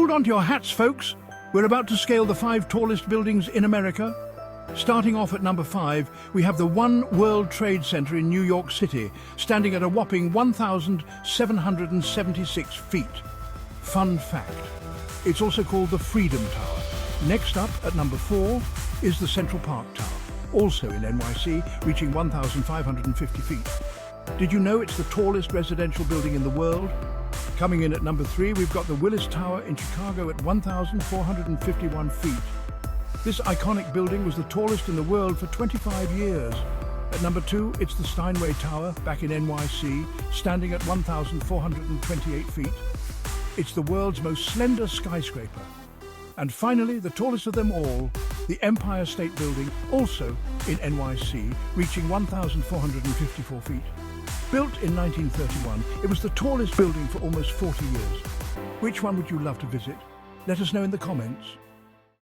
Hold on to your hats, folks. We're about to scale the 5 tallest buildings in America. Starting off at number 5, we have the One World Trade Center in New York City, standing at a whopping 1,776 feet. Fun fact, it's also called the Freedom Tower. Next up at number 4 is the Central Park Tower, also in NYC, reaching 1,550 feet. Did you know it's the tallest residential building in the world? Coming in at number 3, we've got the Willis Tower in Chicago at 1,451 feet. This iconic building was the tallest in the world for 25 years. At number 2, it's the Steinway Tower, back in NYC, standing at 1,428 feet. It's the world's most slender skyscraper. And finally, the tallest of them all, the Empire State Building, also in NYC, reaching 1,454 feet. Built in 1931, it was the tallest building for almost 40 years. Which one would you love to visit? Let us know in the comments.